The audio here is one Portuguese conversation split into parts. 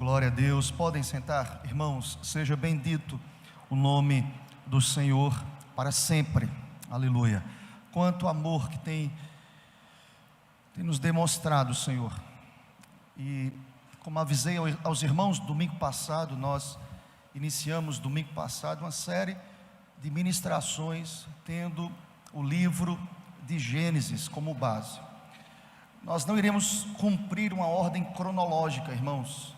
Glória a Deus. Podem sentar, irmãos. Seja bendito o nome do Senhor para sempre. Aleluia. Quanto amor que tem nos demonstrado, Senhor. E como avisei aos irmãos, domingo passado, nós iniciamos domingo passado uma série de ministrações tendo o livro de Gênesis como base. Nós não iremos cumprir uma ordem cronológica, irmãos.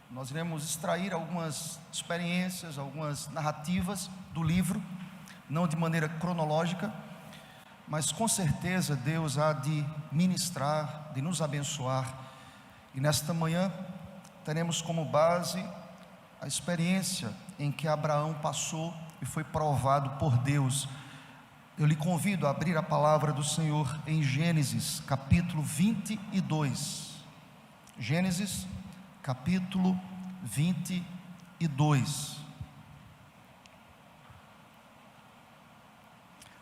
Nós iremos extrair algumas experiências, algumas narrativas do livro, não de maneira cronológica, mas com certeza Deus há de ministrar, de nos abençoar. E nesta manhã teremos como base a experiência em que Abraão passou e foi provado por Deus. Eu lhe convido a abrir a palavra do Senhor em Gênesis capítulo 22. Gênesis capítulo 22.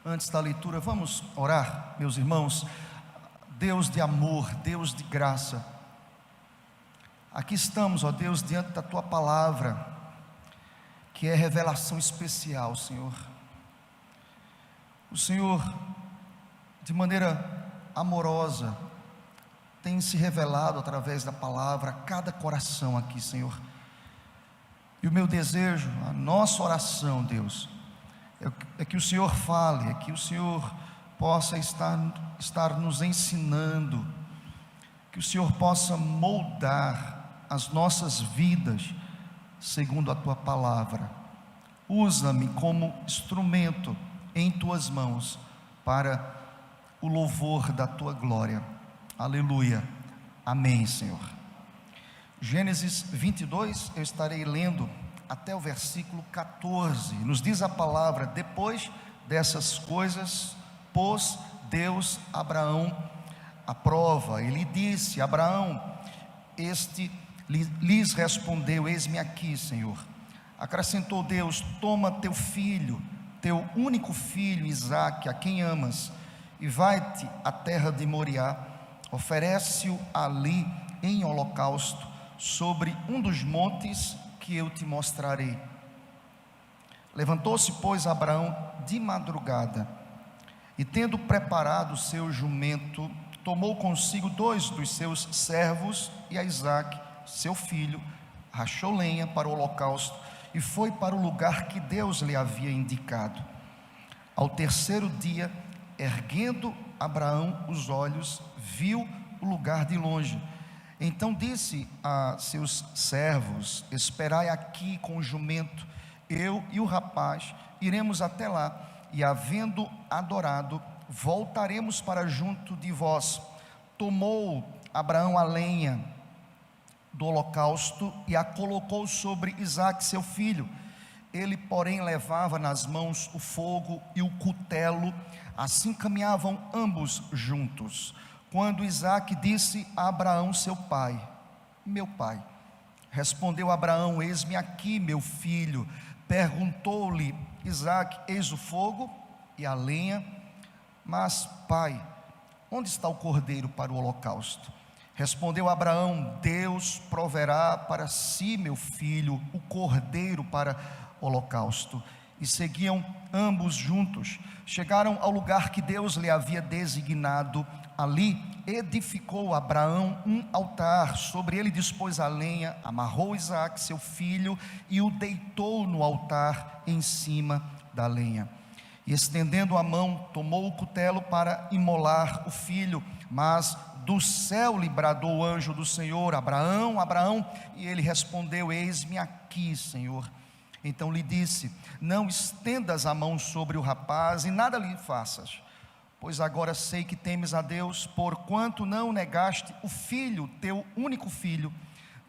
Antes da leitura, vamos orar, meus irmãos. Deus de amor, Deus de graça, aqui estamos, ó Deus, diante da Tua palavra, que é revelação especial, Senhor. O Senhor, de maneira amorosa, tem se revelado através da palavra a cada coração aqui, Senhor. E o meu desejo, a nossa oração, Deus, é que o Senhor fale, é que o Senhor possa estar nos ensinando, que o Senhor possa moldar as nossas vidas segundo a Tua palavra. Usa-me como instrumento em Tuas mãos para o louvor da Tua glória. Aleluia, amém, Senhor. Gênesis 22, eu estarei lendo até o versículo 14. Nos diz a palavra: depois dessas coisas, pôs Deus Abraão à prova. Ele disse: Abraão, lhes respondeu: eis-me aqui, Senhor. Acrescentou Deus: toma teu filho, teu único filho Isaque, a quem amas, e vai-te à terra de Moriá, oferece-o ali em holocausto, sobre um dos montes que eu te mostrarei. Levantou-se, pois, Abraão de madrugada, e tendo preparado o seu jumento, tomou consigo 2 dos seus servos e a Isaque, seu filho, rachou lenha para o holocausto, e foi para o lugar que Deus lhe havia indicado. Ao terceiro dia, erguendo Abraão os olhos, viu o lugar de longe. Então disse a seus servos: esperai aqui com o jumento, eu e o rapaz iremos até lá, e havendo adorado, voltaremos para junto de vós. Tomou Abraão a lenha do holocausto e a colocou sobre Isaque, seu filho. Ele, porém, levava nas mãos o fogo e o cutelo. Assim caminhavam ambos juntos. Quando Isaque disse a Abraão, seu pai: meu pai. Respondeu Abraão: eis-me aqui, meu filho. Perguntou-lhe Isaque: eis o fogo e a lenha, mas, pai, onde está o cordeiro para o holocausto? Respondeu Abraão: Deus proverá para si, meu filho, o cordeiro para o holocausto. E seguiam ambos juntos. Chegaram ao lugar que Deus lhe havia designado. Ali edificou Abraão um altar, sobre ele dispôs a lenha, amarrou Isaque, seu filho, e o deitou no altar em cima da lenha. E estendendo a mão, tomou o cutelo para imolar o filho. Mas do céu lhe bradou o anjo do Senhor: Abraão, Abraão. E ele respondeu: eis-me aqui, Senhor. Então lhe disse: não estendas a mão sobre o rapaz e nada lhe faças, pois agora sei que temes a Deus, porquanto não negaste o filho, teu único filho.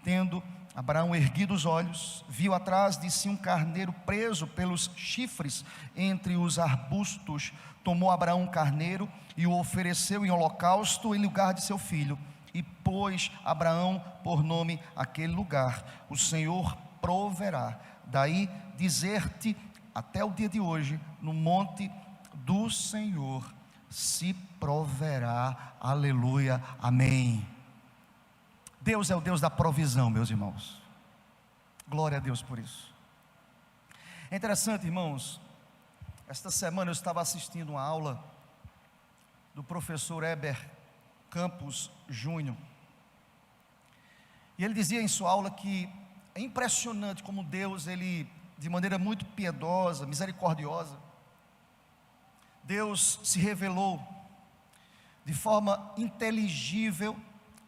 Tendo Abraão erguido os olhos, viu atrás de si um carneiro preso pelos chifres entre os arbustos. Tomou Abraão um carneiro e o ofereceu em holocausto em lugar de seu filho. E pôs Abraão por nome aquele lugar: o Senhor proverá. Daí dizer-te até o dia de hoje: no monte do Senhor se proverá. Aleluia, amém. Deus é o Deus da provisão, meus irmãos. Glória a Deus por isso. É interessante, irmãos, esta semana eu estava assistindo uma aula do professor Heber Campos Júnior, e ele dizia em sua aula que é impressionante como Deus, ele, de maneira muito piedosa, misericordiosa, Deus se revelou de forma inteligível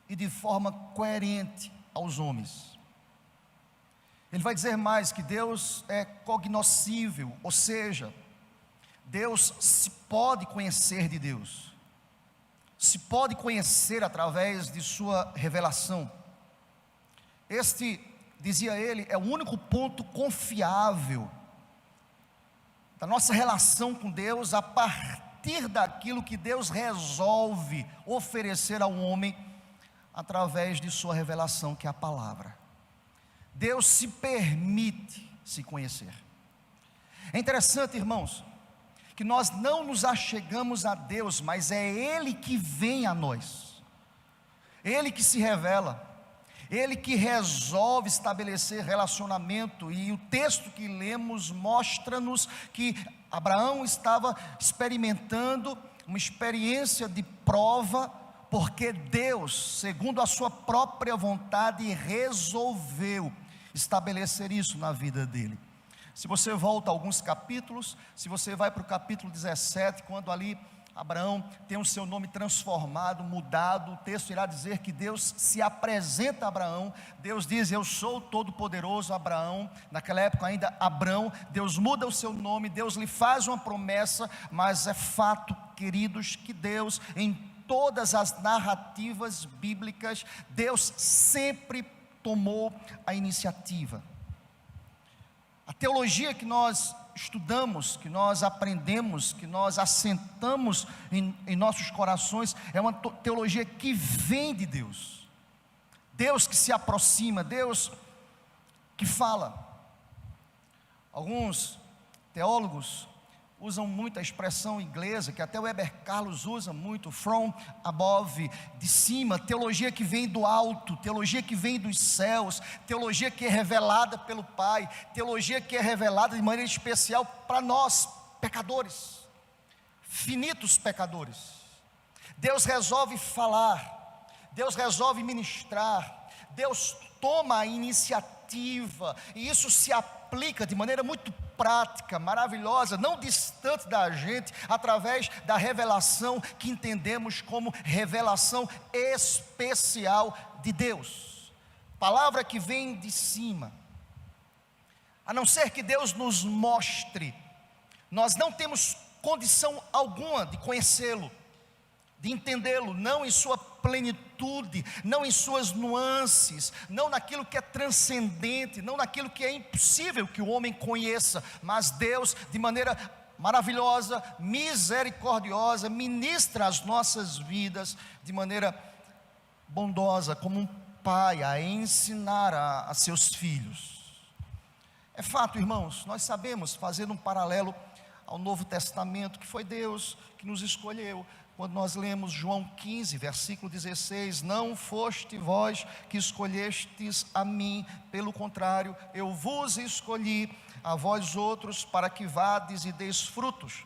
e de forma coerente aos homens. Ele vai dizer mais, que Deus é cognoscível, ou seja, Deus se pode conhecer de Deus, se pode conhecer através de sua revelação. Este, dizia ele, é o único ponto confiável da nossa relação com Deus, a partir daquilo que Deus resolve oferecer ao homem através de sua revelação, que é a palavra. Deus se permite se conhecer. É interessante, irmãos, que nós não nos achegamos a Deus, mas é Ele que vem a nós, Ele que se revela, Ele que resolve estabelecer relacionamento. E o texto que lemos mostra-nos que Abraão estava experimentando uma experiência de prova, porque Deus, segundo a sua própria vontade, resolveu estabelecer isso na vida dele. Se você volta a alguns capítulos, se você vai para o capítulo 17, quando ali Abraão tem o seu nome transformado, mudado, o texto irá dizer que Deus se apresenta a Abraão. Deus diz: eu sou o Todo-Poderoso Abraão. Naquela época ainda Abrão. Deus muda o seu nome, Deus lhe faz uma promessa, mas é fato, queridos, que Deus, em todas as narrativas bíblicas, Deus sempre tomou a iniciativa. A teologia que nós estudamos, que nós aprendemos, que nós assentamos em nossos corações, é uma teologia que vem de Deus. Deus que se aproxima, Deus que fala. Alguns teólogos usam muito a expressão inglesa, que até o Heber Carlos usa muito, from above, de cima, teologia que vem do alto, teologia que vem dos céus, teologia que é revelada pelo Pai, teologia que é revelada de maneira especial para nós, pecadores, finitos pecadores. Deus resolve falar, Deus resolve ministrar, Deus toma a iniciativa, e isso se aplica de maneira muito prática, maravilhosa, não distante da gente, através da revelação que entendemos como revelação especial de Deus. Palavra que vem de cima. A não ser que Deus nos mostre, nós não temos condição alguma de conhecê-lo, de entendê-lo, não em sua plenitude, não em suas nuances, não naquilo que é transcendente, não naquilo que é impossível que o homem conheça, mas Deus, de maneira maravilhosa, misericordiosa, ministra as nossas vidas de maneira bondosa, como um pai a ensinar a seus filhos. É fato, irmãos, nós sabemos, fazendo um paralelo ao Novo Testamento, que foi Deus que nos escolheu. Quando nós lemos João 15, versículo 16, não foste vós que escolhestes a mim, pelo contrário, eu vos escolhi a vós outros, para que vades e deis frutos.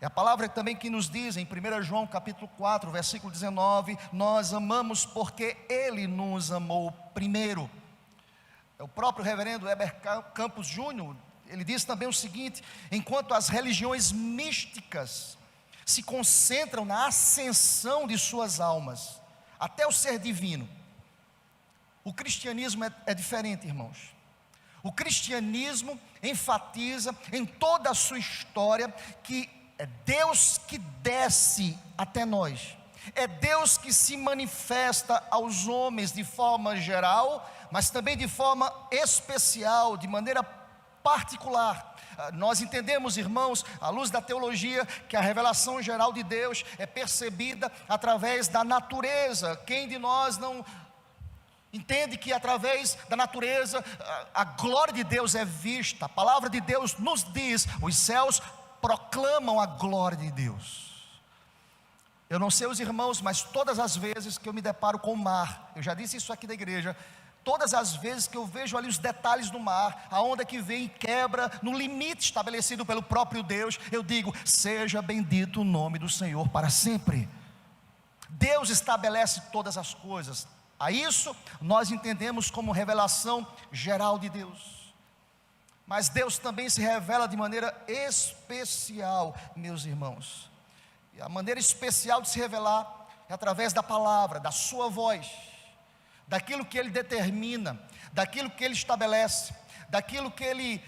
É a palavra também que nos diz em 1 João capítulo 4, versículo 19, nós amamos porque Ele nos amou primeiro. É o próprio reverendo Heber Campos Júnior, ele diz também o seguinte: enquanto as religiões místicas se concentram na ascensão de suas almas até o ser divino, o cristianismo é diferente, irmãos. O cristianismo enfatiza em toda a sua história que é Deus que desce até nós, é Deus que se manifesta aos homens de forma geral, mas também de forma especial, de maneira particular. Nós entendemos, irmãos, à luz da teologia, que a revelação geral de Deus é percebida através da natureza. Quem de nós não entende que através da natureza a glória de Deus é vista? A palavra de Deus nos diz, os céus proclamam a glória de Deus. Eu não sei os irmãos, mas todas as vezes que eu me deparo com o mar, eu já disse isso aqui da igreja, Todas as vezes que eu vejo ali os detalhes do mar, a onda que vem e quebra no limite estabelecido pelo próprio Deus, eu digo: seja bendito o nome do Senhor para sempre. Deus estabelece todas as coisas. A isso nós entendemos como revelação geral de Deus. Mas Deus também se revela de maneira especial, meus irmãos. E a maneira especial de se revelar é através da palavra, da sua voz, daquilo que Ele determina, daquilo que Ele estabelece, daquilo que Ele,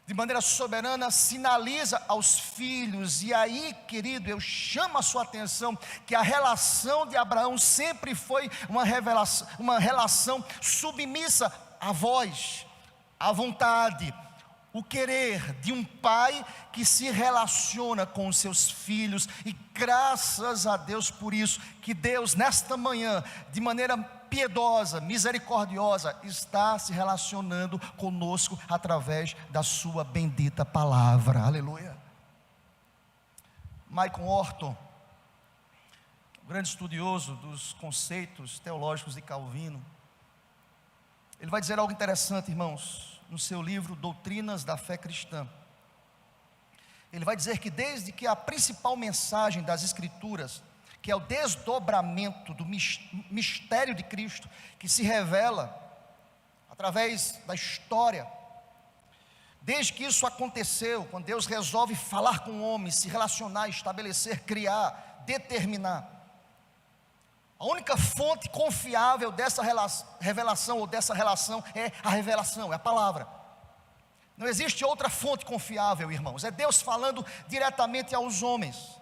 de maneira soberana, sinaliza aos filhos. E aí, querido, eu chamo a sua atenção que a relação de Abraão sempre foi uma relação submissa à voz, à vontade, o querer de um pai que se relaciona com os seus filhos. E graças a Deus por isso, que Deus nesta manhã, de maneira piedosa, misericordiosa, está se relacionando conosco através da sua bendita palavra. Aleluia. Michael Horton, grande estudioso dos conceitos teológicos de Calvino, ele vai dizer algo interessante, irmãos, no seu livro Doutrinas da Fé Cristã. Ele vai dizer que desde que a principal mensagem das Escrituras, que é o desdobramento do mistério de Cristo, que se revela através da história, desde que isso aconteceu, quando Deus resolve falar com o homem, se relacionar, estabelecer, criar, determinar, a única fonte confiável dessa revelação ou dessa relação é a revelação, é a palavra. Não existe outra fonte confiável, irmãos. É Deus falando diretamente aos homens.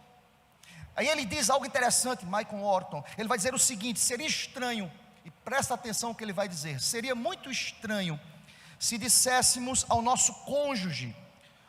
Aí ele diz algo interessante, Michael Horton. Ele vai dizer o seguinte: seria estranho, e presta atenção no que ele vai dizer, seria muito estranho se disséssemos ao nosso cônjuge,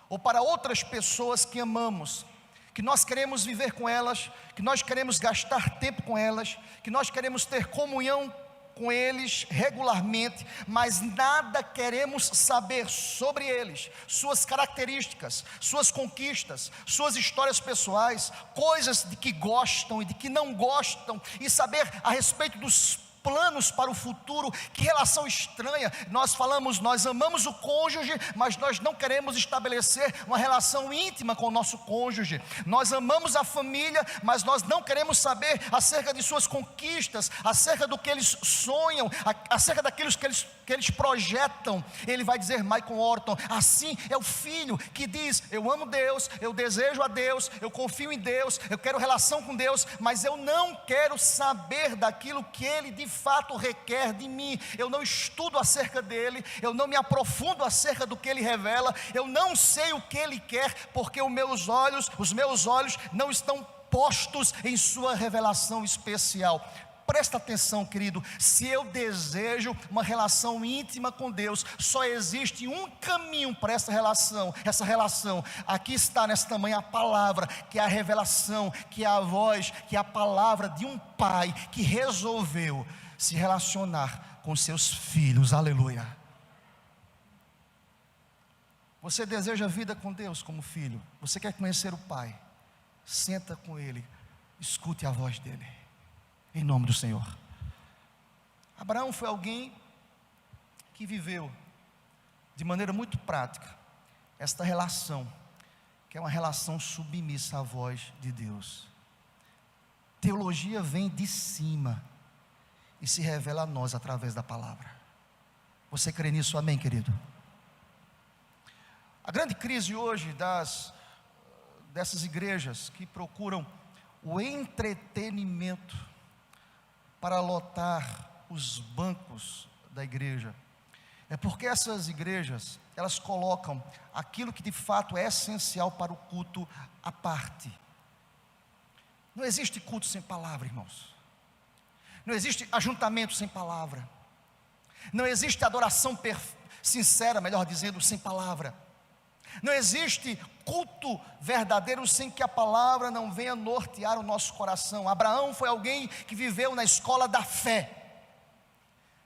ou para outras pessoas que amamos, que nós queremos viver com elas, que nós queremos gastar tempo com elas, que nós queremos ter comunhão com eles regularmente, mas nada queremos saber sobre eles, suas características, suas conquistas, suas histórias pessoais, coisas de que gostam e de que não gostam, e saber a respeito dos planos para o futuro. Que relação estranha. Nós falamos, nós amamos o cônjuge, mas nós não queremos estabelecer uma relação íntima com o nosso cônjuge. Nós amamos a família, mas nós não queremos saber acerca de suas conquistas, acerca do que eles sonham, acerca daquilo que eles projetam. Ele vai dizer, Michael Horton, assim é o filho que diz: eu amo Deus, eu desejo a Deus, eu confio em Deus, eu quero relação com Deus, mas eu não quero saber daquilo que Ele de fato requer de mim. Eu não estudo acerca dele, eu não me aprofundo acerca do que ele revela, eu não sei o que ele quer, porque os meus olhos não estão postos em sua revelação especial. Presta atenção, querido, se eu desejo uma relação íntima com Deus, só existe um caminho para essa relação, aqui está nesta manhã a palavra, que é a revelação, que é a voz, que é a palavra de um pai que resolveu se relacionar com seus filhos. Aleluia. Você deseja vida com Deus como filho? Você quer conhecer o Pai? Senta com Ele, escute a voz dEle, em nome do Senhor. Abraão foi alguém que viveu de maneira muito prática esta relação, que é uma relação submissa à voz de Deus. Teologia vem de cima e se revela a nós através da palavra. Você crê nisso? Amém, querido? A grande crise hoje dessas igrejas que procuram o entretenimento para lotar os bancos da igreja, é porque essas igrejas, elas colocam aquilo que de fato é essencial para o culto à parte. Não existe culto sem palavra, irmãos. Não existe ajuntamento sem palavra. Não existe adoração sincera, melhor dizendo, sem palavra. Não existe culto verdadeiro sem que a palavra não venha nortear o nosso coração. Abraão foi alguém que viveu na escola da fé,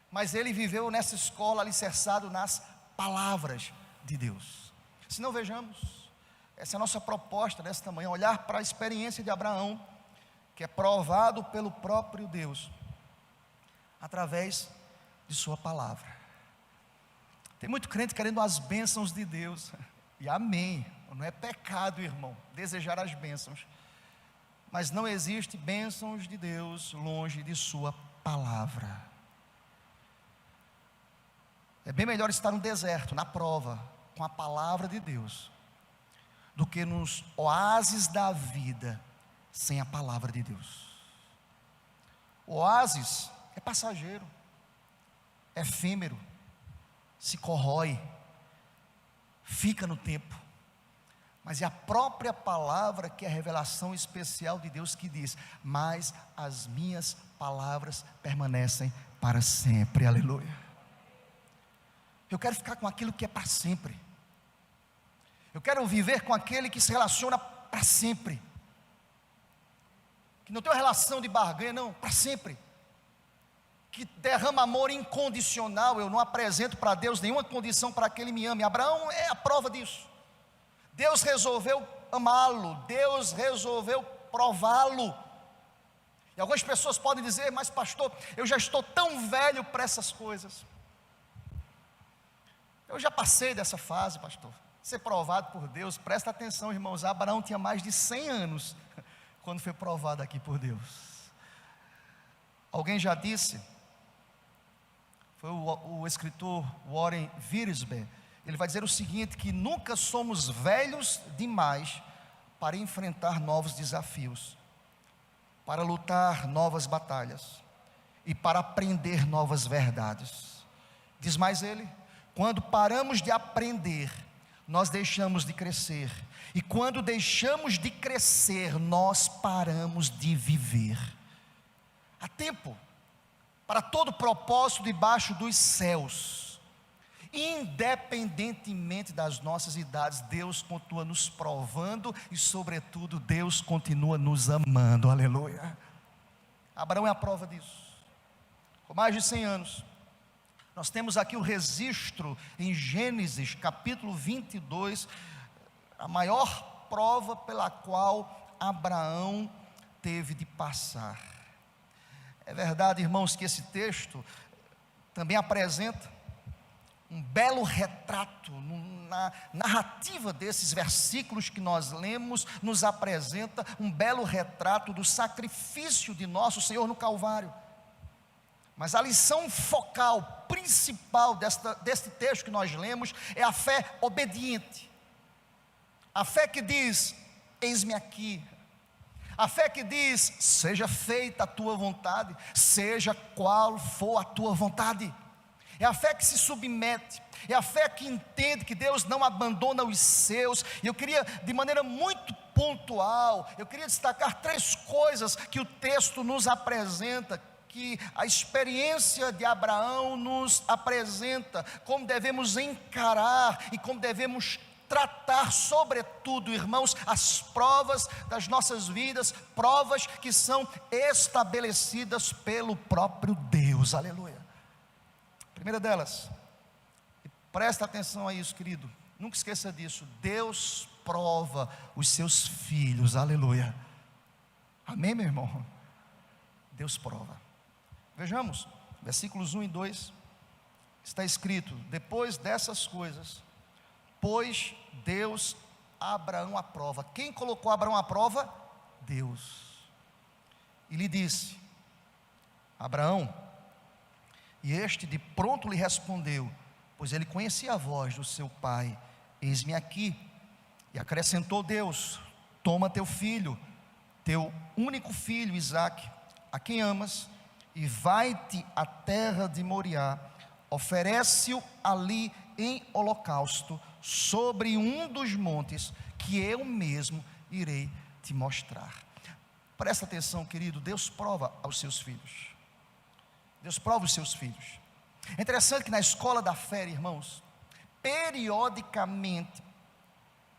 mas ele viveu nessa escola alicerçado nas palavras de Deus. Se não, vejamos, essa é a nossa proposta nesta manhã, olhar para a experiência de Abraão, que é provado pelo próprio Deus, através de sua palavra. Tem muito crente querendo as bênçãos de Deus, e amém, não é pecado, irmão, desejar as bênçãos, mas não existe bênçãos de Deus longe de sua palavra. É bem melhor estar no deserto, na prova, com a palavra de Deus, do que nos oásis da vida, sem a palavra de Deus. O oásis é passageiro, é efêmero, se corrói, fica no tempo, mas é a própria palavra que é a revelação especial de Deus que diz: mas as minhas palavras permanecem para sempre, aleluia. Eu quero ficar com aquilo que é para sempre, eu quero viver com aquele que se relaciona para sempre, que não tem uma relação de barganha, não, para sempre, que derrama amor incondicional. Eu não apresento para Deus nenhuma condição para que Ele me ame. Abraão é a prova disso. Deus resolveu amá-lo, Deus resolveu prová-lo. E algumas pessoas podem dizer: mas pastor, eu já estou tão velho para essas coisas. Eu já passei dessa fase, pastor. Ser provado por Deus, presta atenção, irmãos. Abraão tinha mais de 100 anos quando foi provado aqui por Deus. Alguém já disse, foi o escritor Warren Wiersbe, ele vai dizer o seguinte: que nunca somos velhos demais para enfrentar novos desafios, para lutar novas batalhas e para aprender novas verdades. Diz mais ele: quando paramos de aprender, nós deixamos de crescer, e quando deixamos de crescer, nós paramos de viver. Há tempo para todo propósito debaixo dos céus. Independentemente das nossas idades, Deus continua nos provando e, sobretudo, Deus continua nos amando, aleluia. Abraão é a prova disso. Com mais de 100 anos, nós temos aqui o registro em Gênesis capítulo 22, a maior prova pela qual Abraão teve de passar. É verdade, irmãos, que esse texto também apresenta um belo retrato, na narrativa desses versículos que nós lemos, nos apresenta um belo retrato do sacrifício de nosso Senhor no Calvário. Mas a lição focal, principal deste texto que nós lemos, é a fé obediente. A fé que diz: eis-me aqui. A fé que diz: seja feita a tua vontade, seja qual for a tua vontade. É a fé que se submete, é a fé que entende que Deus não abandona os seus. E eu queria, de maneira muito pontual, eu queria destacar 3 coisas que o texto nos apresenta, que a experiência de Abraão nos apresenta, como devemos encarar e como devemos tratar, sobretudo, irmãos, as provas das nossas vidas, provas que são estabelecidas pelo próprio Deus, aleluia. Primeira delas, e presta atenção a isso, querido, nunca esqueça disso: Deus prova os seus filhos, aleluia. Amém, meu irmão? Deus prova. Vejamos, versículos 1 e 2, está escrito: depois dessas coisas, pôs Deus Abraão à prova. Quem colocou Abraão à prova? Deus. E lhe disse: Abraão. E este de pronto lhe respondeu, pois ele conhecia a voz do seu pai: eis-me aqui. E acrescentou Deus: toma teu filho, teu único filho Isaque, a quem amas, e vai-te à terra de Moriá, oferece-o ali em holocausto, sobre um dos montes que eu mesmo irei te mostrar. Presta atenção, querido, Deus prova aos seus filhos. Deus prova os seus filhos. É interessante que na escola da fé, irmãos, periodicamente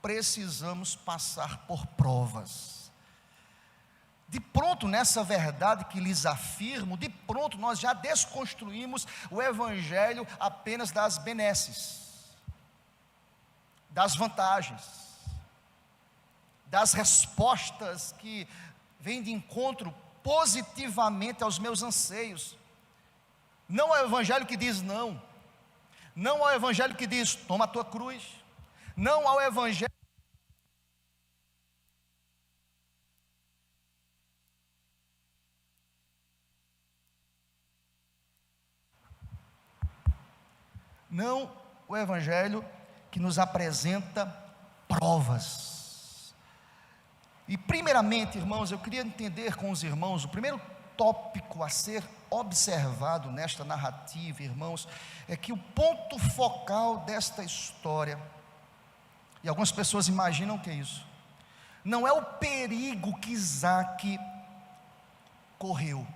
precisamos passar por provas. De pronto, nessa verdade que lhes afirmo, de pronto nós já desconstruímos o evangelho apenas das benesses, das vantagens, das respostas que vêm de encontro positivamente aos meus anseios. Não é o evangelho que diz não. Não é o evangelho que diz toma a tua cruz. Não é o evangelho. Não o evangelho que nos apresenta provas. E primeiramente, irmãos, eu queria entender com os irmãos, o primeiro tópico a ser observado nesta narrativa, irmãos, é que o ponto focal desta história, e algumas pessoas imaginam que é isso, não é o perigo que Isaque correu,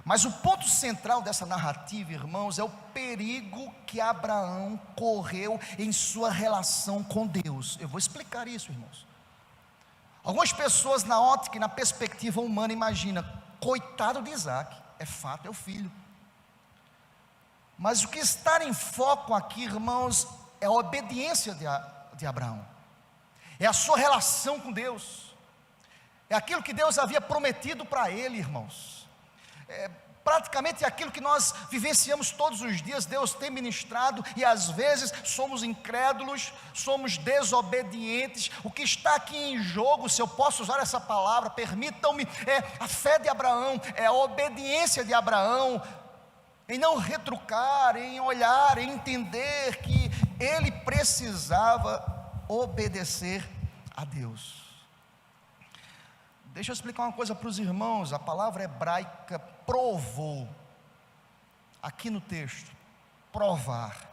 mas o ponto central dessa narrativa, irmãos, é o perigo que Abraão correu em sua relação com Deus. Eu vou explicar isso, irmãos. Algumas pessoas, na ótica e na perspectiva humana, imaginam, coitado de Isaque, é fato, é o filho. Mas o que está em foco aqui, irmãos, é a obediência de Abraão, é a sua relação com Deus, é aquilo que Deus havia prometido para ele, irmãos. Praticamente aquilo que nós vivenciamos todos os dias. Deus tem ministrado e às vezes somos incrédulos, somos desobedientes. O que está aqui em jogo, se eu posso usar essa palavra, permitam-me, é a fé de Abraão, é a obediência de Abraão, em não retrucar, em olhar, em entender que ele precisava obedecer a Deus. Deixa eu explicar uma coisa para os irmãos. A palavra hebraica provou, aqui no texto, provar,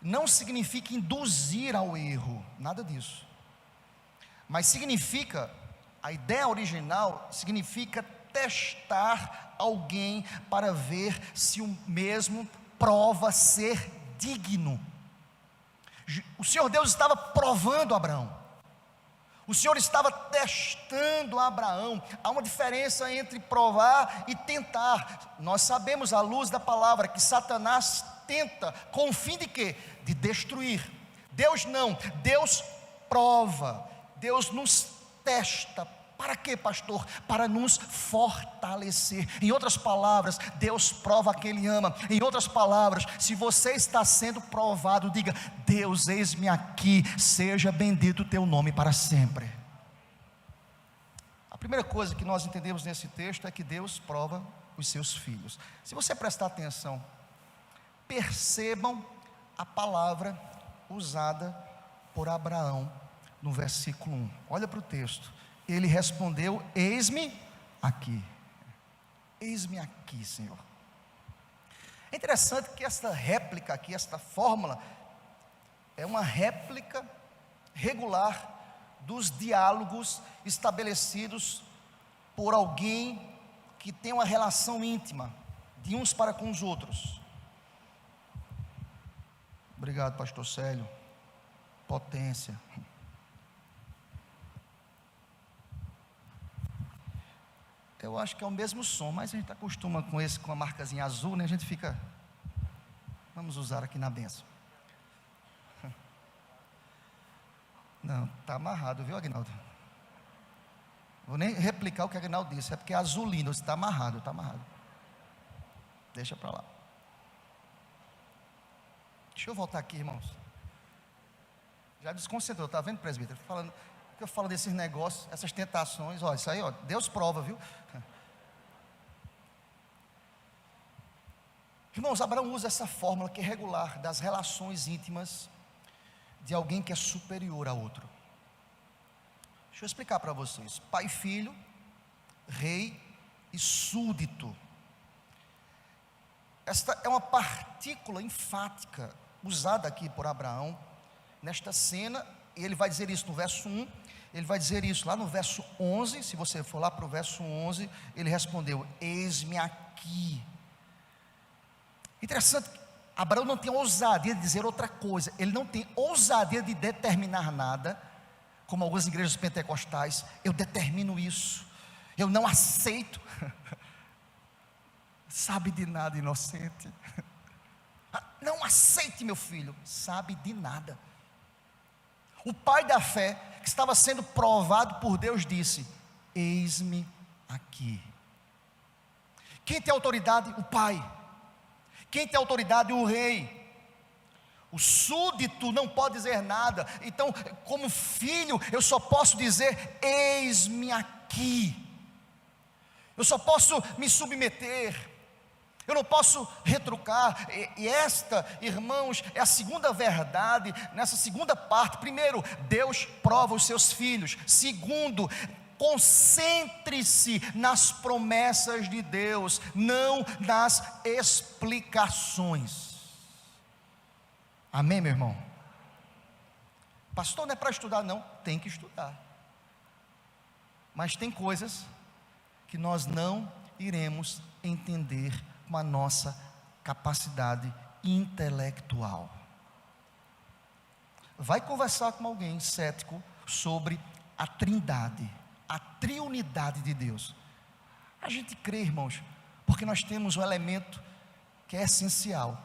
não significa induzir ao erro, nada disso, mas significa, a ideia original significa testar alguém para ver se o mesmo prova ser digno. O Senhor Deus estava provando Abraão, o Senhor estava testando Abraão. Há uma diferença entre provar e tentar. Nós sabemos à luz da palavra que Satanás tenta com o fim de quê? De destruir. Deus não, Deus prova, Deus nos testa. Para quê, pastor? Para nos fortalecer. Em outras palavras, Deus prova a quem Ele ama. Em outras palavras, se você está sendo provado, diga: Deus, eis-me aqui, seja bendito o teu nome para sempre. A primeira coisa que nós entendemos nesse texto é que Deus prova os seus filhos. Se você prestar atenção, percebam a palavra usada por Abraão no versículo 1. Olha para o texto. Ele respondeu: eis-me aqui. Eis-me aqui, Senhor. É interessante que esta réplica aqui, esta fórmula, é uma réplica regular dos diálogos estabelecidos por alguém que tem uma relação íntima de uns para com os outros. Obrigado, pastor Célio. Potência. Eu acho que é o mesmo som, mas a gente acostuma com esse, com a marcazinha azul, né? A gente fica, vamos usar aqui na bênção. Não, está amarrado, viu, Aguinaldo? Vou nem replicar o que o Aguinaldo disse, é porque é azulino, está amarrado, está amarrado. Deixa para lá. Deixa eu voltar aqui, irmãos. Já desconcentrou, está vendo, presbítero? Falando... que eu falo desses negócios, essas tentações, ó, isso aí, ó, Deus prova, viu? Irmãos, Abraão usa essa fórmula que é regular das relações íntimas de alguém que é superior a outro. Deixa eu explicar para vocês: pai e filho, rei e súdito. Esta é uma partícula enfática usada aqui por Abraão nesta cena. E ele vai dizer isso no verso 1, ele vai dizer isso lá no verso 11, se você for lá para o verso 11, ele respondeu: eis-me aqui. Interessante, Abraão não tem ousadia de dizer outra coisa, ele não tem ousadia de determinar nada, como algumas igrejas pentecostais: eu determino isso, eu não aceito. Sabe de nada, inocente. Não aceite, meu filho, sabe de nada. O pai da fé, que estava sendo provado por Deus, disse: eis-me aqui. Quem tem autoridade? O pai. Quem tem autoridade? O rei. O súdito não pode dizer nada. Então, como filho, eu só posso dizer: eis-me aqui. Eu só posso me submeter. Eu não posso retrucar. E esta, irmãos, é a segunda verdade nessa segunda parte. Primeiro, Deus prova os seus filhos. Segundo, concentre-se nas promessas de Deus, não nas explicações. Amém, meu irmão? Pastor, não é para estudar, não. Tem que estudar. Mas tem coisas que nós não iremos entender com a nossa capacidade intelectual. Vai conversar com alguém cético sobre a trindade, a triunidade de Deus. A gente crê, irmãos, porque nós temos um elemento que é essencial: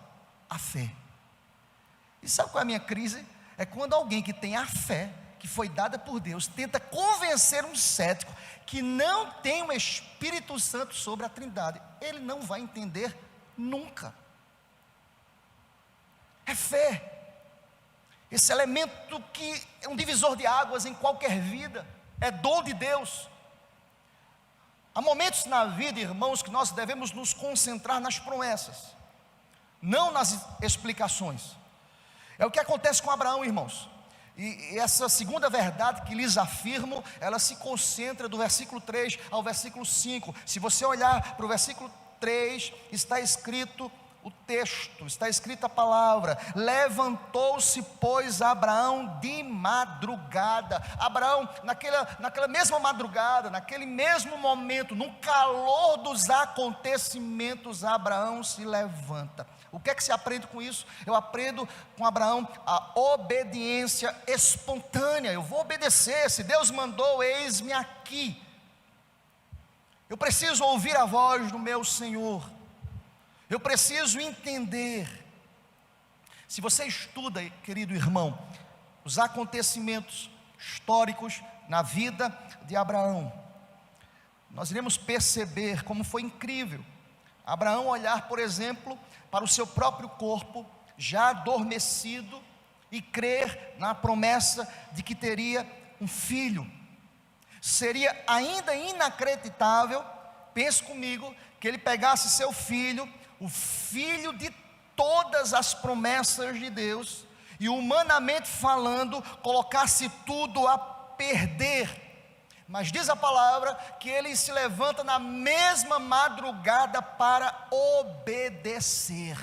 a fé. E sabe qual é a minha crise? É quando alguém que tem a fé, que foi dada por Deus, tenta convencer um cético que não tem o Espírito Santo sobre a trindade. Ele não vai entender nunca. É fé. Esse elemento que é um divisor de águas em qualquer vida, é dom de Deus. Há momentos na vida, irmãos, que nós devemos nos concentrar nas promessas, não nas explicações. É o que acontece com Abraão, irmãos. E essa segunda verdade que lhes afirmo, ela se concentra do versículo 3 ao versículo 5. Se você olhar para o versículo 3, está escrito o texto, está escrita a palavra: levantou-se, pois, Abraão de madrugada. Abraão, naquela mesma madrugada, naquele mesmo momento, no calor dos acontecimentos, Abraão se levanta. O que é que se aprende com isso? Eu aprendo com Abraão a obediência espontânea. Eu vou obedecer. Se Deus mandou, eis-me aqui. Eu preciso ouvir a voz do meu Senhor. Eu preciso entender. Se você estuda, querido irmão, os acontecimentos históricos na vida de Abraão, nós iremos perceber como foi incrível Abraão olhar, por exemplo, para o seu próprio corpo já adormecido e crer na promessa de que teria um filho. Seria ainda inacreditável, pense comigo, que ele pegasse seu filho, o filho de todas as promessas de Deus, e humanamente falando, colocasse tudo a perder. Mas diz a palavra que ele se levanta na mesma madrugada para obedecer.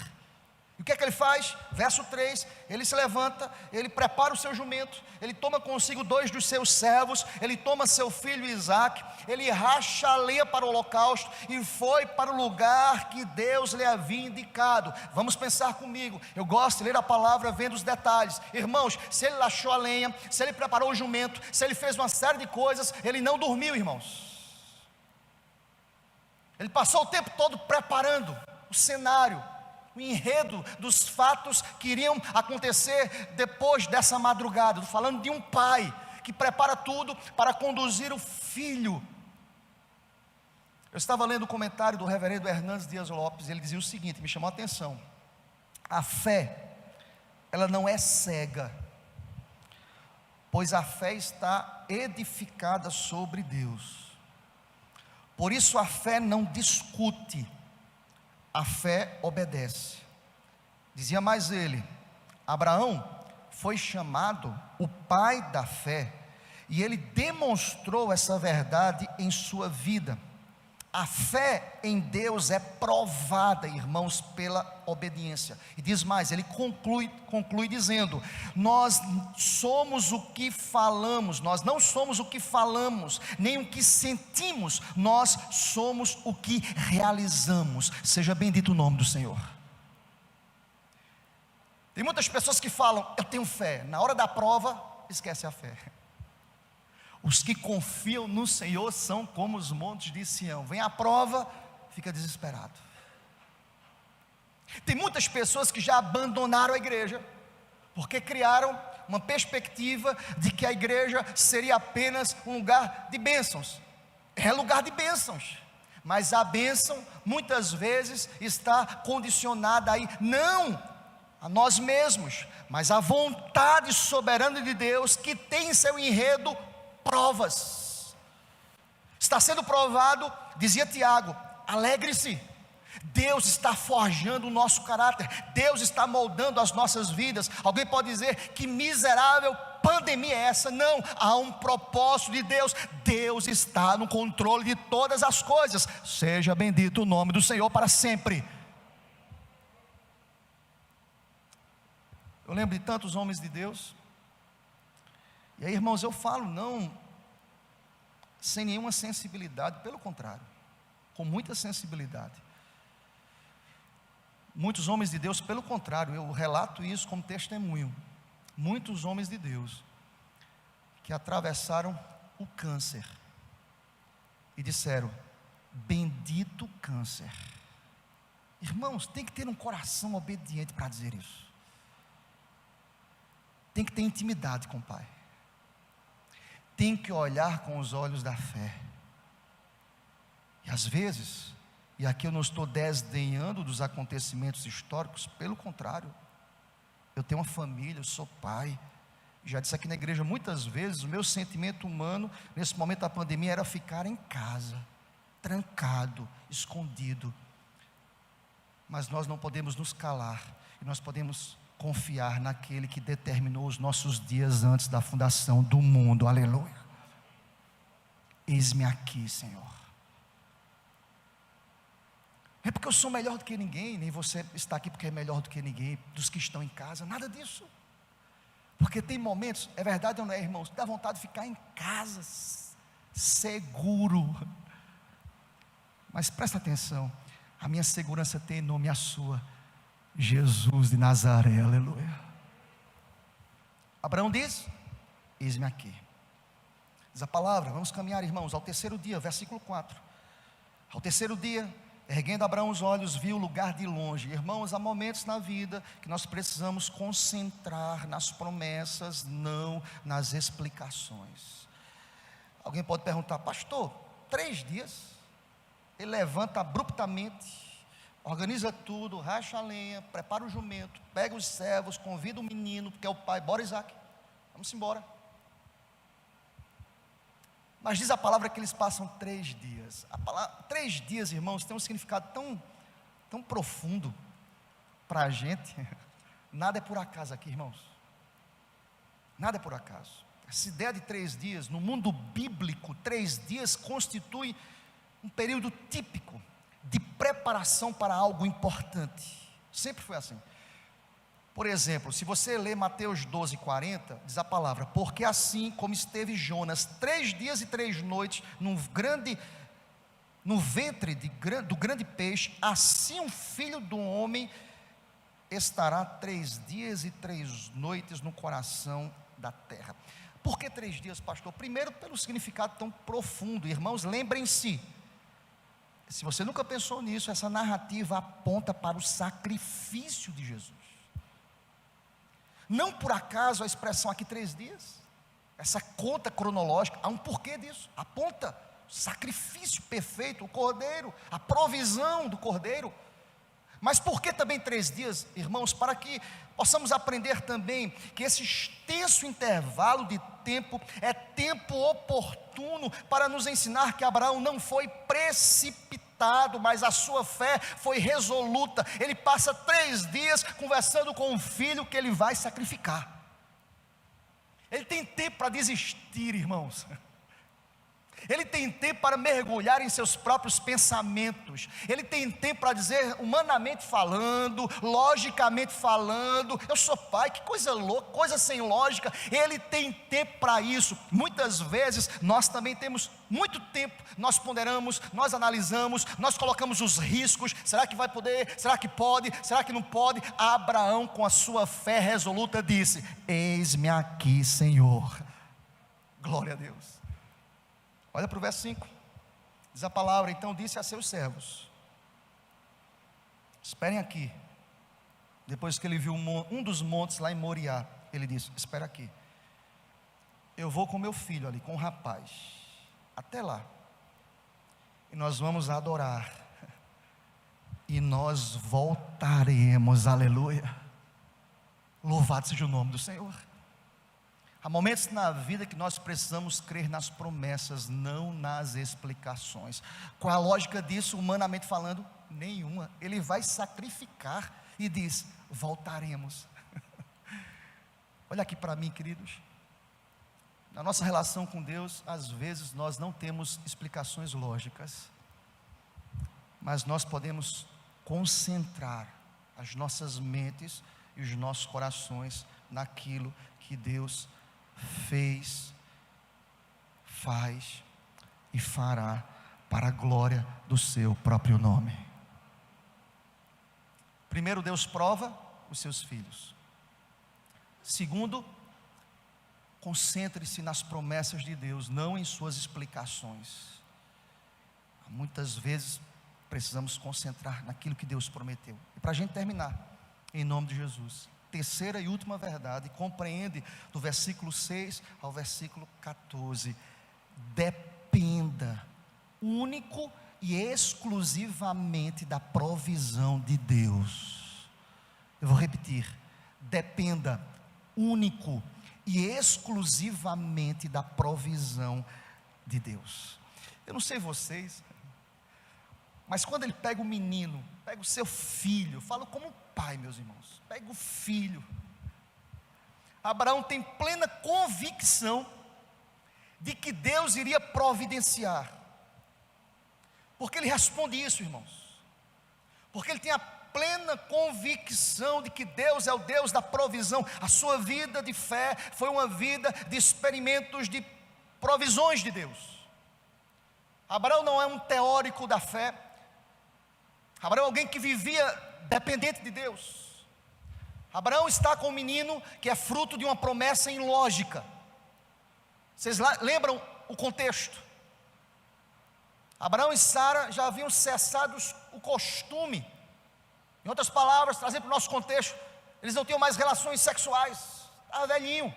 E o que é que ele faz? Verso 3, ele se levanta, ele prepara o seu jumento, ele toma consigo 2 dos seus servos, ele toma seu filho Isaque, ele racha a lenha para o holocausto e foi para o lugar que Deus lhe havia indicado. Vamos pensar comigo, eu gosto de ler a palavra vendo os detalhes. Irmãos, se ele rachou a lenha, se ele preparou o jumento, se ele fez uma série de coisas, ele não dormiu, irmãos. Ele passou o tempo todo preparando o cenário, o enredo dos fatos que iriam acontecer depois dessa madrugada. Estou falando de um pai que prepara tudo para conduzir o filho. Eu estava lendo o comentário do reverendo Hernandes Dias Lopes, ele dizia o seguinte, me chamou a atenção: a fé, ela não é cega, pois a fé está edificada sobre Deus. Por isso a fé não discute, a fé obedece. Dizia mais ele: Abraão foi chamado o pai da fé, e ele demonstrou essa verdade em sua vida. A fé em Deus é provada, irmãos, pela obediência. E diz mais, ele conclui dizendo: nós somos o que falamos, nós não somos o que falamos, nem o que sentimos, nós somos o que realizamos. Seja bendito o nome do Senhor. Tem muitas pessoas que falam: eu tenho fé, na hora da prova, esquece a fé. Os que confiam no Senhor são como os montes de Sião. Vem a prova, fica desesperado. Tem muitas pessoas que já abandonaram a igreja, porque criaram uma perspectiva de que a igreja seria apenas um lugar de bênçãos. É lugar de bênçãos, Mas a bênção muitas vezes está condicionada aí, não a nós mesmos, mas à vontade soberana de Deus, que tem em seu enredo provas. Está sendo provado, dizia Tiago, alegre-se. Deus está forjando o nosso caráter, Deus está moldando as nossas vidas. Alguém pode dizer: que miserável pandemia é essa? Não, há um propósito de Deus. Deus está no controle de todas as coisas. Seja bendito o nome do Senhor para sempre. Eu lembro de tantos homens de Deus, e aí, irmãos, eu falo não sem nenhuma sensibilidade, pelo contrário, com muita sensibilidade. Muitos homens de Deus, pelo contrário, eu relato isso como testemunho. Muitos homens de Deus que atravessaram o câncer e disseram: bendito câncer. Irmãos, tem que ter um coração obediente para dizer isso. Tem que ter intimidade com o Pai. Tem que olhar com os olhos da fé. E às vezes, e aqui eu não estou desdenhando dos acontecimentos históricos, pelo contrário, eu tenho uma família, eu sou pai. Já disse aqui na igreja muitas vezes, o meu sentimento humano nesse momento da pandemia era ficar em casa, trancado, escondido. Mas nós não podemos nos calar, e nós podemos confiar naquele que determinou os nossos dias antes da fundação do mundo. Aleluia. Eis-me aqui, Senhor. É porque eu sou melhor do que ninguém, nem você está aqui porque é melhor do que ninguém, dos que estão em casa, nada disso. Porque tem momentos, é verdade ou não é, irmãos, dá vontade de ficar em casa, seguro. Mas presta atenção, a minha segurança tem nome, a sua: Jesus de Nazaré. Aleluia. Abraão diz: eis-me aqui. Diz a palavra, vamos caminhar, irmãos, ao terceiro dia, versículo 4. Ao terceiro dia, erguendo Abraão os olhos, viu o lugar de longe. Irmãos, há momentos na vida que nós precisamos concentrar nas promessas, não nas explicações. Alguém pode perguntar: pastor, 3 dias? Ele levanta abruptamente, organiza tudo, racha a lenha, prepara o jumento, pega os servos, convida o menino, que é o pai: bora, Isaac, vamos embora. Mas diz a palavra que eles passam 3 dias. A palavra 3 dias, irmãos, tem um significado tão profundo para a gente. Nada é por acaso aqui, irmãos. Nada é por acaso. Essa ideia de 3 dias, no mundo bíblico, 3 dias constitui um período típico de preparação para algo importante. Sempre foi assim. Por exemplo, se você ler Mateus 12:40, diz a palavra: porque assim como esteve Jonas 3 dias e 3 noites no ventre do grande peixe, assim o Filho do Homem estará 3 dias e 3 noites no coração da terra. Por que 3 dias, pastor? Primeiro, pelo significado tão profundo. Irmãos, lembrem-se, se você nunca pensou nisso, essa narrativa aponta para o sacrifício de Jesus. Não por acaso a expressão aqui 3 dias, essa conta cronológica, há um porquê disso. Aponta o sacrifício perfeito, o cordeiro, a provisão do cordeiro. Mas por que também 3 dias, irmãos? Para que possamos aprender também que esse extenso intervalo de tempo é tempo oportuno para nos ensinar que Abraão não foi precipitado, mas a sua fé foi resoluta. Ele passa 3 dias conversando com o filho que ele vai sacrificar. Ele tem tempo para desistir, irmãos. Ele tem tempo para mergulhar em seus próprios pensamentos. Ele tem tempo para dizer, humanamente falando, logicamente falando: eu sou pai, que coisa louca, coisa sem lógica. Ele tem tempo para isso. Muitas vezes nós também temos muito tempo. Nós ponderamos, nós analisamos, nós colocamos os riscos. Será que vai poder? Será que pode? Será que não pode? Abraão, com a sua fé resoluta, disse: eis-me aqui, Senhor. Glória a Deus. Olha para o verso 5, diz a palavra: então disse a seus servos: esperem aqui. Depois que ele viu um dos montes lá em Moriá, ele disse: espera aqui, eu vou com meu filho ali, com o rapaz, até lá, e nós vamos adorar, e nós voltaremos, aleluia. Louvado seja o nome do Senhor. Há momentos na vida que nós precisamos crer nas promessas, não nas explicações. Qual a lógica disso, humanamente falando? Nenhuma. Ele vai sacrificar e diz: voltaremos. Olha aqui para mim, queridos. Na nossa relação com Deus, às vezes nós não temos explicações lógicas, mas nós podemos concentrar as nossas mentes e os nossos corações naquilo que Deus fez, faz e fará para a glória do seu próprio nome. Primeiro, Deus prova os seus filhos. Segundo, concentre-se nas promessas de Deus, não em suas explicações. Muitas vezes precisamos concentrar naquilo que Deus prometeu. E para a gente terminar, em nome de Jesus, terceira e última verdade, compreende do versículo 6 ao versículo 14: dependa único e exclusivamente da provisão de Deus. Eu vou repetir: dependa único e exclusivamente da provisão de Deus. Eu não sei vocês, mas quando ele pega o menino, pega o seu filho, eu falo como pai, meus irmãos, pega o filho. Abraão tem plena convicção de que Deus iria providenciar. Porque ele responde isso, irmãos? Porque ele tem a plena convicção de que Deus é o Deus da provisão. A sua vida de fé foi uma vida de experimentos de provisões de Deus. Abraão não é um teórico da fé. Abraão é alguém que vivia dependente de Deus. Abraão está com um menino que é fruto de uma promessa ilógica. Vocês lembram o contexto? Abraão e Sara já haviam cessado o costume. Em outras palavras, trazendo para o nosso contexto, eles não tinham mais relações sexuais. Estava velhinho.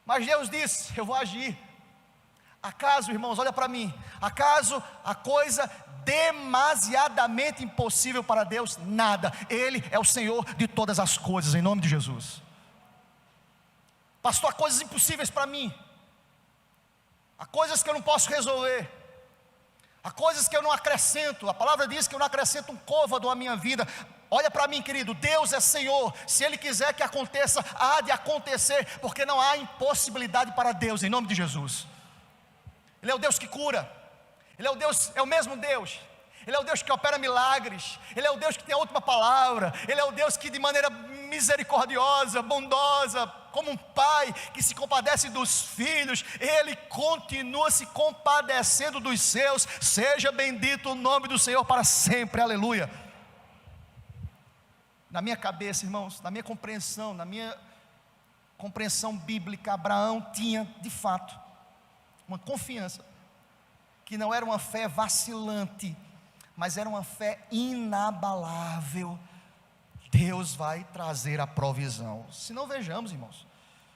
Mas Deus disse: eu vou agir. Acaso, irmãos, olha para mim, acaso a coisa demasiadamente impossível para Deus? Nada. Ele é o Senhor de todas as coisas, em nome de Jesus. Pastor, há coisas impossíveis para mim, há coisas que eu não posso resolver, há coisas que eu não acrescento. A palavra diz que eu não acrescento um côvado à minha vida. Olha para mim, querido, Deus é Senhor. Se Ele quiser que aconteça, há de acontecer, porque não há impossibilidade para Deus, em nome de Jesus. Ele é o Deus que cura, Ele é o Deus, é o mesmo Deus. Ele é o Deus que opera milagres, Ele é o Deus que tem a última palavra, Ele é o Deus que de maneira misericordiosa, bondosa, como um pai que se compadece dos filhos, Ele continua se compadecendo dos seus. Seja bendito o nome do Senhor para sempre, aleluia. Na minha cabeça, irmãos, na minha compreensão bíblica, Abraão tinha de fato uma confiança, que não era uma fé vacilante, mas era uma fé inabalável. Deus vai trazer a provisão. Se não, vejamos, irmãos,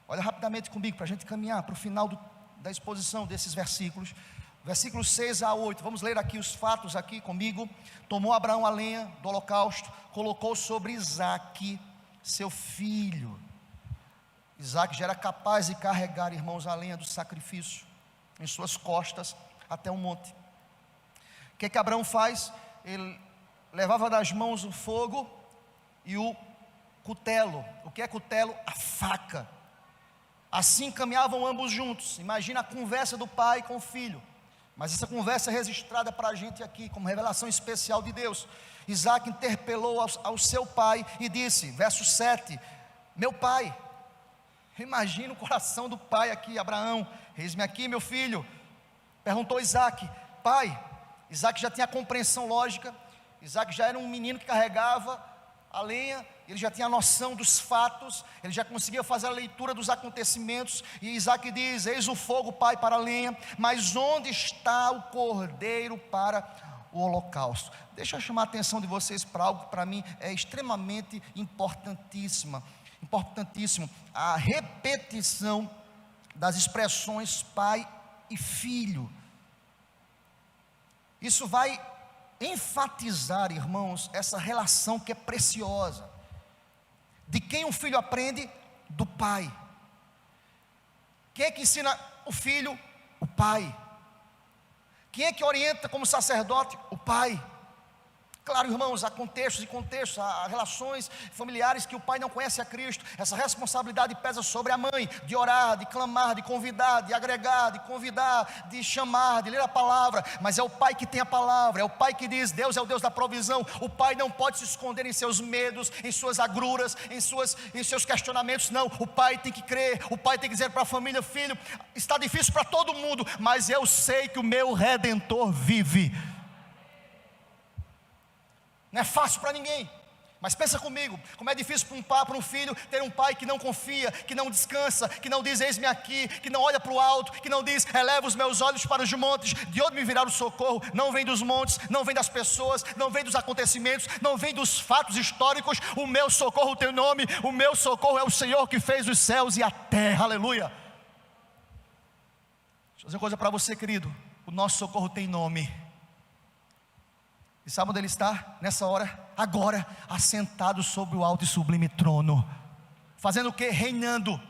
olha rapidamente comigo, para a gente caminhar para o final da exposição desses versículos, versículos 6 a 8, vamos ler aqui os fatos aqui comigo. Tomou Abraão a lenha do holocausto, colocou sobre Isaque, seu filho. Isaque já era capaz de carregar, irmãos, a lenha do sacrifício em suas costas até o monte. O que Abraão faz? Ele levava das mãos o fogo e o cutelo. O que é cutelo? A faca. Assim caminhavam ambos juntos. Imagina a conversa do pai com o filho. Mas essa conversa é registrada para a gente aqui como revelação especial de Deus. Isaque interpelou ao seu pai e disse, verso 7: meu pai. Imagina o coração do pai aqui. Abraão: eis-me aqui, meu filho. Perguntou Isaque: pai. Isaque já tinha a compreensão lógica. Isaque já era um menino que carregava a lenha, ele já tinha a noção dos fatos, ele já conseguia fazer a leitura dos acontecimentos. E Isaque diz: eis o fogo, pai, para a lenha, mas onde está o cordeiro para o holocausto? Deixa eu chamar a atenção de vocês para algo que para mim é extremamente importantíssimo, a repetição das expressões pai e filho. Isso vai enfatizar, irmãos, essa relação que é preciosa. De quem o filho aprende? Do pai. Quem é que ensina o filho? O pai. Quem é que orienta como sacerdote? O pai. Claro, irmãos, há contextos e contextos, há relações familiares que o pai não conhece a Cristo. Essa responsabilidade pesa sobre a mãe, de orar, de clamar, de convidar, de agregar, de convidar, de chamar, de ler a palavra. Mas é o pai que tem a palavra, é o pai que diz: Deus é o Deus da provisão. O pai não pode se esconder em seus medos, em suas agruras, em seus questionamentos. Não, o pai tem que crer, o pai tem que dizer para a família: filho, está difícil para todo mundo, mas eu sei que o meu Redentor vive. Não é fácil para ninguém, mas pensa comigo, como é difícil para um filho ter um pai que não confia, que não descansa, que não diz: eis-me aqui, que não olha para o alto, que não diz: eleva os meus olhos para os montes, de onde me virá o socorro? Não vem dos montes, não vem das pessoas, não vem dos acontecimentos, não vem dos fatos históricos. O meu socorro tem nome, o meu socorro é o Senhor que fez os céus e a terra. Aleluia. Deixa eu dizer uma coisa para você, querido: o nosso socorro tem nome. E sabe onde ele está? Nessa hora, agora, assentado sobre o alto e sublime trono. Fazendo o quê? Reinando,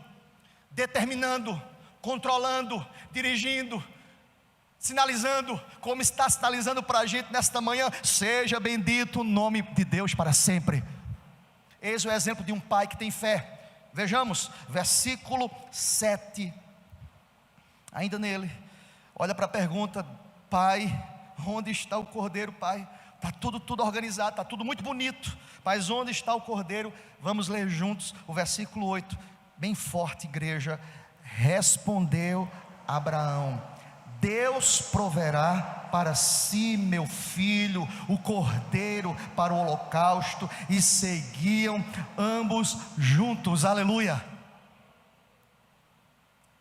determinando, controlando, dirigindo, sinalizando, como está sinalizando para a gente nesta manhã: seja bendito o nome de Deus para sempre. Eis o exemplo de um pai que tem fé. Vejamos, versículo 7. Ainda nele, olha para a pergunta: pai, onde está o cordeiro, pai? Está tudo organizado, está tudo muito bonito, mas onde está o cordeiro? Vamos ler juntos o versículo 8, bem forte, igreja. Respondeu Abraão: Deus proverá para si, meu filho, o cordeiro para o holocausto. E seguiam ambos juntos. Aleluia.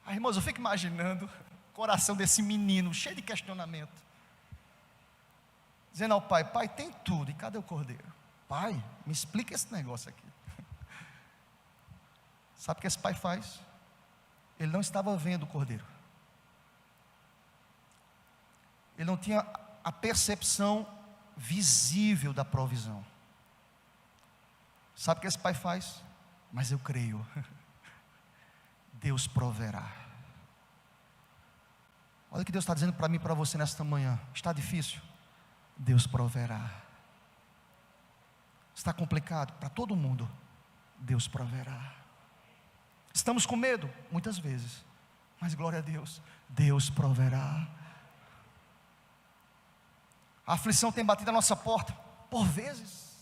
Irmãos, eu fico imaginando o coração desse menino cheio de questionamento, dizendo ao pai: pai, tem tudo, e cadê o cordeiro? Pai, me explica esse negócio aqui. Sabe o que esse pai faz? Ele não estava vendo o cordeiro, ele não tinha a percepção visível da provisão. Sabe o que esse pai faz? Mas eu creio, Deus proverá. Olha o que Deus está dizendo para mim e para você nesta manhã. Está difícil? Deus proverá. Está complicado? Para todo mundo, Deus proverá. Estamos com medo? Muitas vezes, mas glória a Deus, Deus proverá. A aflição tem batido a nossa porta, por vezes.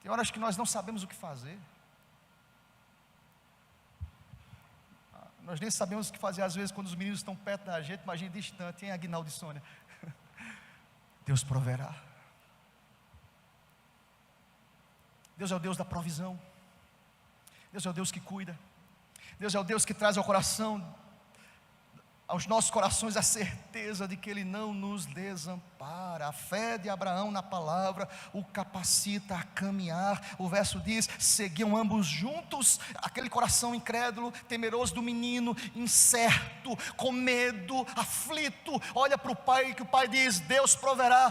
Tem horas que nós não sabemos o que fazer. Nós nem sabemos o que fazer às vezes quando os meninos estão perto da gente. Imagina distante, hein, Aguinaldo e Sônia? Deus proverá. Deus é o Deus da provisão. Deus é o Deus que cuida. Deus é o Deus que traz ao coração, aos nossos corações, a certeza de que Ele não nos desampara. A fé de Abraão na palavra o capacita a caminhar. O verso diz: seguiam ambos juntos. Aquele coração incrédulo, temeroso do menino, incerto, com medo, aflito, olha para o pai, que o pai diz: Deus proverá.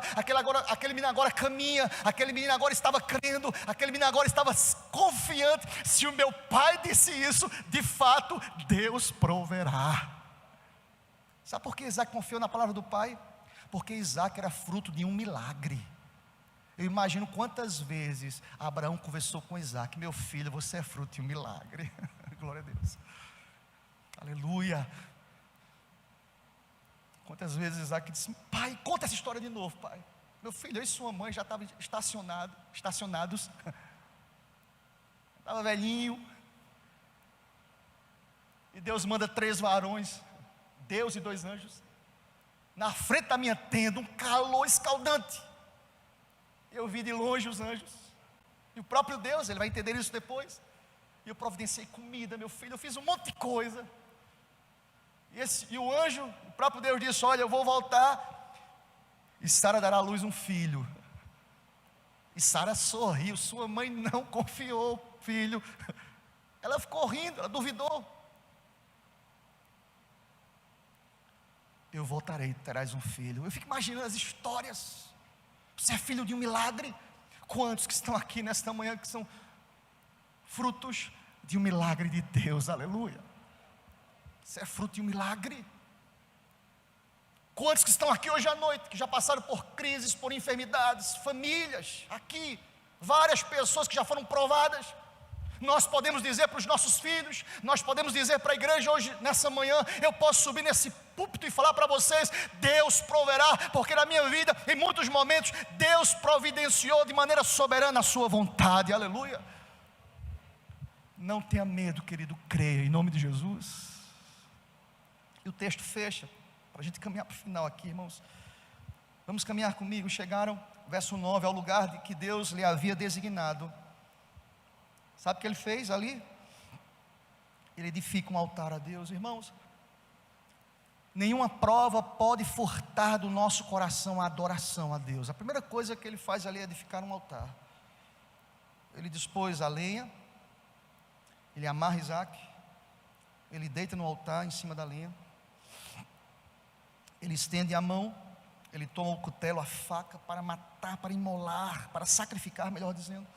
Aquele menino agora caminha, aquele menino agora estava crendo, aquele menino agora estava confiante: se o meu pai disse isso, de fato Deus proverá. Sabe por que Isaac confiou na palavra do pai? Porque Isaac era fruto de um milagre. Eu imagino quantas vezes Abraão conversou com Isaac: meu filho, você é fruto de um milagre. Glória a Deus, aleluia. Quantas vezes Isaac disse: pai, conta essa história de novo, pai. Meu filho, eu e sua mãe já estavam estacionados, estava velhinho, e Deus manda 3 varões, Deus e 2 anjos, na frente da minha tenda, um calor escaldante. Eu vi de longe os anjos, e o próprio Deus, Ele vai entender isso depois. E eu providenciei comida, meu filho, eu fiz um monte de coisa. E o anjo, o próprio Deus disse: olha, eu vou voltar, e Sara dará à luz um filho. E Sara sorriu, sua mãe não confiou, filho. Ela ficou rindo, ela duvidou. eu voltarei, terás um filho. Eu fico imaginando as histórias. Você é filho de um milagre. Quantos que estão aqui nesta manhã que são frutos de um milagre de Deus, aleluia. Você é fruto de um milagre. Quantos que estão aqui hoje à noite, que já passaram por crises, por enfermidades, famílias, aqui, várias pessoas que já foram provadas. Nós podemos dizer para os nossos filhos, nós podemos dizer para a igreja hoje, nessa manhã, eu posso subir nesse púlpito e falar para vocês, Deus proverá, porque na minha vida, em muitos momentos, Deus providenciou de maneira soberana a sua vontade, aleluia. Não tenha medo, querido, creia, em nome de Jesus. E o texto fecha, para a gente caminhar para o final aqui, irmãos. Vamos caminhar comigo. Chegaram, verso 9, ao lugar de que Deus lhe havia designado. Sabe o que ele fez ali? Ele edifica um altar a Deus, irmãos. Nenhuma prova pode furtar do nosso coração a adoração a Deus. A primeira coisa que ele faz ali é edificar um altar. Ele dispôs a lenha, ele amarra Isaac, ele deita no altar em cima da lenha, ele estende a mão, ele toma o cutelo, a faca para matar, para imolar, para sacrificar, melhor dizendo.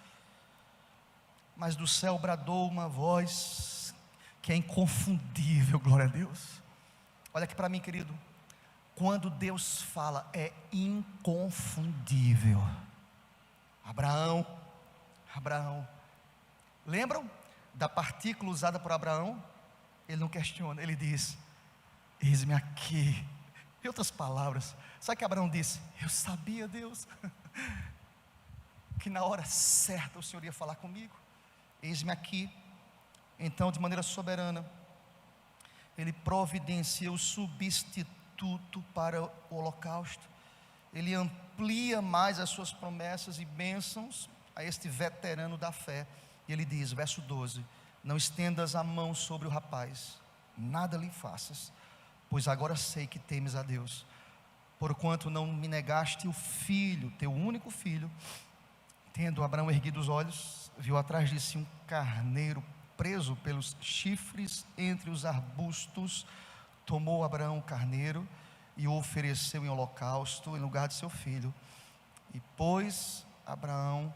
Mas do céu bradou uma voz que é inconfundível, glória a Deus. Olha aqui para mim, querido. Quando Deus fala, é inconfundível. Abraão. Lembram da partícula usada por Abraão? Ele não questiona, ele diz, eis-me aqui. Em outras palavras, sabe o que Abraão disse? Eu sabia, Deus, que na hora certa o Senhor ia falar comigo. Eis-me aqui. Então, de maneira soberana, ele providencia o substituto para o holocausto. Ele amplia mais as suas promessas e bênçãos a este veterano da fé. E ele diz, verso 12: não estendas a mão sobre o rapaz, nada lhe faças, pois agora sei que temes a Deus, porquanto não me negaste o filho, teu único filho. Tendo Abraão erguido os olhos, viu atrás de si um carneiro preso pelos chifres entre os arbustos. Tomou Abraão o carneiro e o ofereceu em holocausto em lugar de seu filho. E pôs Abraão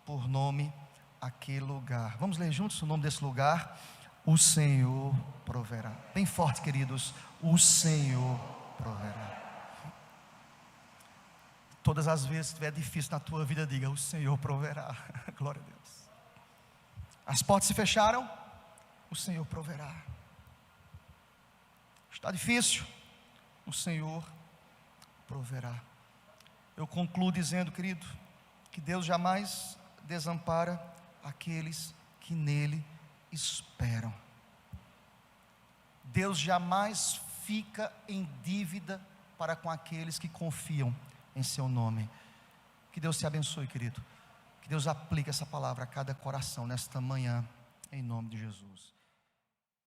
por nome aquele lugar. Vamos ler juntos o nome desse lugar? O Senhor proverá. Bem forte, queridos. O Senhor proverá. Todas as vezes que estiver difícil na tua vida, diga, o Senhor proverá. Glória a Deus. As portas se fecharam, o Senhor proverá. Está difícil, o Senhor proverá. Eu concluo dizendo, querido, que Deus jamais desampara aqueles que nele esperam. Deus jamais fica em dívida para com aqueles que confiam em seu nome. Que Deus te abençoe, querido. Que Deus aplique essa palavra a cada coração nesta manhã, em nome de Jesus.